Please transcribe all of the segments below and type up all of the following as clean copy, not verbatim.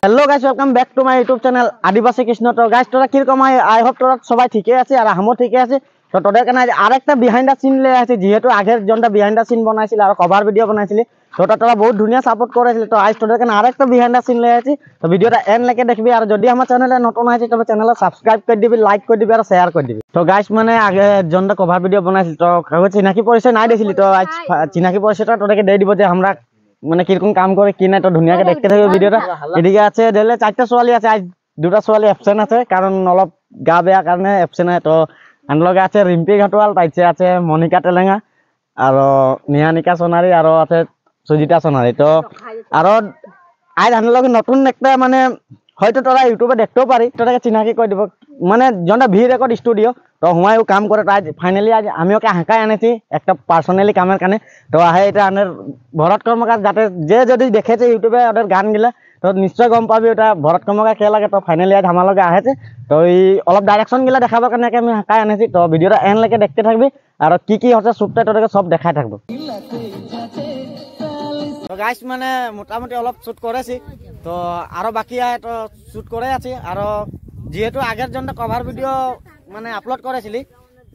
Hello guys, welcome back to my YouTube channel Adivasi Krishna. তো guys তোরা কিরকম আই হোপ তোরা সবাই ঠিকই আছে আর আমও ঠিকই আছে। তো তোদের কারণে আরেকটা বিহাইন্ড দ্য সিন লে আছে, যেহেতু আগের জনটা বিহাইন্ড দ্য সিন বনাইছিল আর কভার ভিডিও বনাইছিলি, তো তোরা বহুত ধুনিয়া সাপোর্ট করেছিল। তো আজ তোদের কারণে আরেকটা বিহাইন্ড দ্য সিন লে আছে। তো ভিডিওটা এন্ড লেকে দেখবি, আর যদি আমার চ্যানেলে নতুন আছে তবে চ্যানেলে সাবস্ক্রাইব করে দিবি, লাইক করে দিবি আর শেয়ার করে দিবি। তো গাইস মানে আগে জনটা কভার ভিডিও বনাইছিল, তো চিনাকি পরিচয় নাই দিছিলি, তো আজ চিনাকি পরিচয়টা তোদেরকে দিয়ে দিব যে আমরা মানে কিরকম কাম করে কি নাই। তো ধুনিয়াকে দেখতে থাকবে ভিডিওটা। এদিকে আছে ধরলে 4টা ছোৱালী আছে, আজ 2টা ছোৱালী অ্যাবসেন্ট আছে কারণ অলপ গা বেয়া কারণে অ্যাবসেন্ট আছে। তো আনলগে আছে রিম্পি ঘাটোয়াল, তাইছে আছে মনিকা টেলেঙ্গা আর নিহানিকা সোনারি আর আছে সুজিতা সোনারি। তো আর আজ আনলগে নতুন একটা মানে হয়তো তোরা ইউটিউবে দেখতেও পারি, তোদেরকে চিনাকি করে দিব মানে জনটা ভি রেকর্ড স্টুডিও। তো হুমায়ু কাম করে, তো আজ ফাইনালি আজ আমি ওকে হাঁকাই আনেছি একটা পার্সোনালি কামের কানে। তো আহে এটা আনের ভরত কর্মকার, যাতে যে যদি দেখেছে ইউটিউবে ওদের গান গিলা তো নিশ্চয় গম পাবি ওটা ভরত কর্মকার কে লাগে। তো ফাইনালি আজ আমার লগে আহেছে, তো এই অলপ ডাইরেকশন গিলা দেখাবার কারণে আমি হাঁকাই আনেছি। তো ভিডিওটা এন্ড লেকে দেখতে থাকবি আর কি হচ্ছে শুটটা তোদেরকে সব দেখাই থাকবো। তো গাইস মানে মোটামুটি অলপ শুট করেছি, তো আরো বাকি তো শুট করে আছি। আর যেহেতু আগের জনটা কভার ভিডিও মানে আপলোড করেছিলি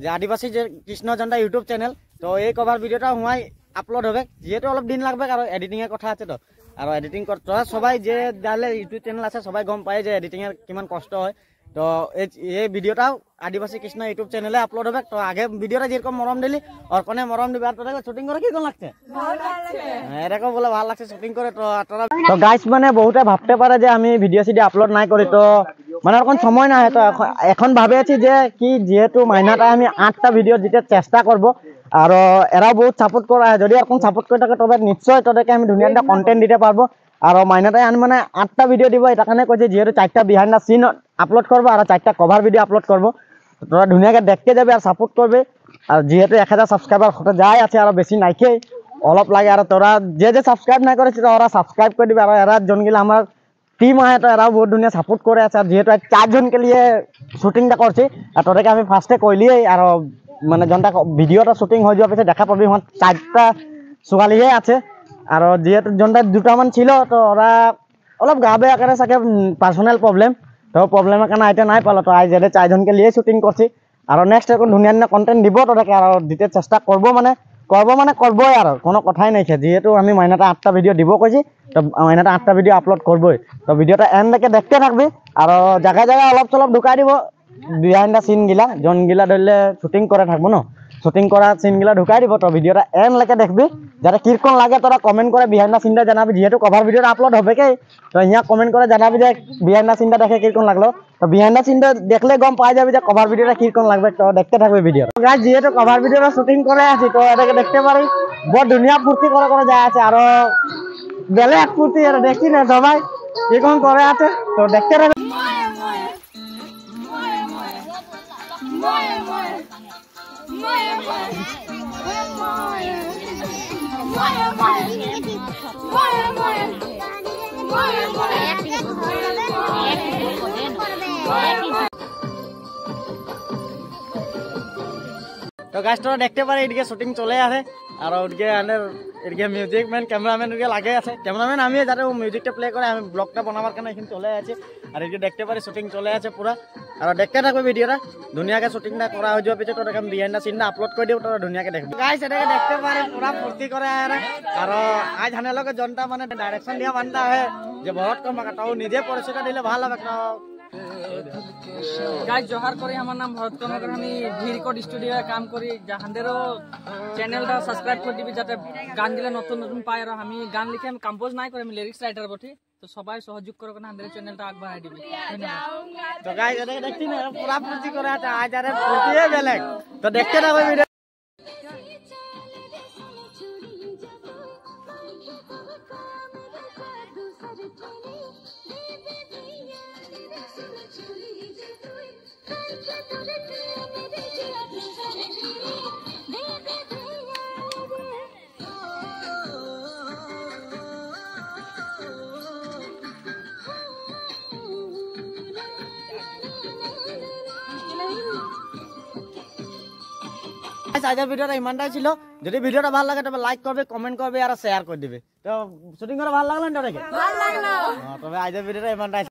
যে আদিবাসী যে কৃষ্ণ জনটা ইউটিউব চ্যানেল, তো এই কভার ভিডিওটা হুমাই আপলোড হবে, যেহেতু অলপ দিন লাগবে আর এডিটিং এর কথা আছে। তো আর এডিটিং তোরা সবাই যে যাহলে ইউটিউব চ্যানেল আছে সবাই গম পায় যে এডিটিং এর কিমান কষ্ট হয়। তো এই ভিডিওটাও আদিবাসী কৃষ্ণ ইউটিউব চ্যানেলে আপলোড হবে। তো আগে ভিডিওটা যেরকম মরম দিলি ওর কোনে মরম দিবি। আর তোরা শুটিং করে কিরকম লাগছে? এরকম বলে ভালো লাগছে শুটিং করে। তো গাইস মানে বহুতে ভাবতে পারে যে আমি ভিডিও সিডি আপলোড নাই করি, তো মানে এখন সময় নাই। তো এখন ভাবে আছি যে কি যেহেতু মাইনাটা আমি 8টা ভিডিও দিতে চেষ্টা করব, আর এরাও বহুত সাপোর্ট করা, যদি এখন সাপোর্ট করে থাকে তবে নিশ্চয় তোদেরকে আমি ধুনিয়া একটা কন্টেন্ট দিতে পারবো। আর মাইনাটাই আমি মানে 8টা ভিডিও দিব এটা কারণে কইছি, যেহেতু 4টা বিহাইন্ড দ্য সিন আপলোড করবো আর 4টা কভার ভিডিও আপলোড করবো। তোরা ধুনিয়াকে দেখতে যাবে আর সাপোর্ট করবে। আর যেহেতু 1000 সাবস্ক্রাইবার হতে যায় আছে আর বেশি নাইকে অলপ লাগে, আর তোরা যে সাবস্ক্রাইব না করেছে ওরা সাবস্ক্রাইব করে দিবে। আর এরা জনগুলো আমার টিম আহে, তো এরাও বহুত ধুনিয়া সাপোর্ট করে আছে। আর যেহেতু 4 জনকে নিয়ে শুটিংটা করছি, আর তোদেরকে আমি ফার্স্টে কইলিয়ে আর মানে জনটা ভিডিওটা শুটিং হয়ে যাওয়ার পিছনে দেখা পাবি 4টা ছোৱালীহে আছে। আর যেহেতু জনটা 2টামান ছিল, তো ওরা অলপ গা বেয়া করে চাগে পার্সোনাল প্রবলেম, তো প্রবলেমের কারণে আইতে নাই পালো। তো আজ যে 4 জনকে নিয়ে শুটিং করছি, আর নেক্সট এখন ধুনিয়া ধুনিয়া কন্টেন্ট দিব তোদেরকে আর দিতে চেষ্টা করবো মানে করবোই আর কোনো কথাই নাই। যেহেতু আমি মাইনাটা 8টা ভিডিও দিব কইছি, তো মাইনাটা 8টা ভিডিও আপলোড করবোই। তো ভিডিওটা এন্ড লেকে দেখতে থাকবি আর জায়গায় জায়গায় অলপ চলপ ঢুকাই দিব বিহাইন্ড দ্য সিন গিলা, জন গিলা ধরলে শুটিং করে থাকবো ন, শুটিং করা সিন গিলা ঢুকাই দিব। তো ভিডিওটা এন্ড লেকে দেখবি, যাতে কিরকম লাগে তোরা কমেন্ট করে বিহাইন্ড দ্য সিনটা জানাবি। যেহেতু কভার ভিডিওটা আপলোড হবে কে, তো ইয়া কমেন্ট করে জানাবি যে বিহাইন্ড দ্য সিনটা দেখে কিরকম লাগলো। তো বিহাইন্ড দ্য সিনটা দেখলে গম পাই যাবি যে কভার ভিডিওটা কিরকম লাগবে। তো দেখতে থাকবে ভিডিও। গাইস যেহেতু কভার ভিডিওটা শুটিং করে আছি, তো এটাকে দেখতে পারি বহুত দুনিয়া ফুর্তি করে যায় আছে, আরো বেলেগ ফুর্তি আর দেখি না সবাই কিরকম করে আছে। তো দেখতে থাকবে। তো গাছ তোরা দেখতে পারে এদিকে শুটিং চলে আছে, আর ওদিকে এদিকে মিউজিক ম্যান ক্যামেরাম্যান ওদিকে লাগে আছে। ক্যামেরাম্যান আমি যাতে ও মিউজিকটা প্লে করে, আমি ব্লগটা বানাবার কারণে এখানে চলে আছে। আর এদিকে দেখতে পারি শুটিং চলে আছে পুরা, আর দেখতে থাকবে ভিডিওটা। ধুনিয়াকে শুটিংটা করা হয়ে যাওয়ার পিছনে তোরা বিহাইন্ড দ্য সিনটা আপলোড করে দিও, তোরা ধুনিয়াকে দেখবি। গাইস এটাকে দেখতে পারে পুরা ফুর্তি করে আর আজ হানেলকে জনটা মানে ডাইরেকশন দিয়া বানটা হয় যে ভরত কর্মকার, তাও নিজে পরিচয়টা দিলে ভালো হবে। গাইস জোহার করি, আমার নাম ভরত কর্মকার, আমি ভি রেকর্ড স্টুডিও কাম করি। যাহাদেরও চ্যানেলটা সাবস্ক্রাইব করে দিবি যাতে গান দিলে নতুন নতুন পাই। আর আমি গান লিখে আমি কম্পোজ নাই করে, আমি লিরিক্স রাইটার বটি। তো সবাই সহযোগ করে আমাদের চ্যানেলটা আগবাড়াই দিবি। তো গাইস এটা দেখছি না পুরা ফুর্তি করে আছে আজ, আরে ফুর্তিয়ে বেলেগ। তো দেখতে থাকবে ভিডিও। আজকের ভিডিওটা ইমানটাই ছিল। যদি ভিডিওটা ভালো লাগে তবে লাইক করবে, কমেন্ট করবে আর শেয়ার করে দিবে। তো শুটিং করে ভালো লাগলো না তোদেরকে? তবে আজকের ভিডিওটা এমনটাই।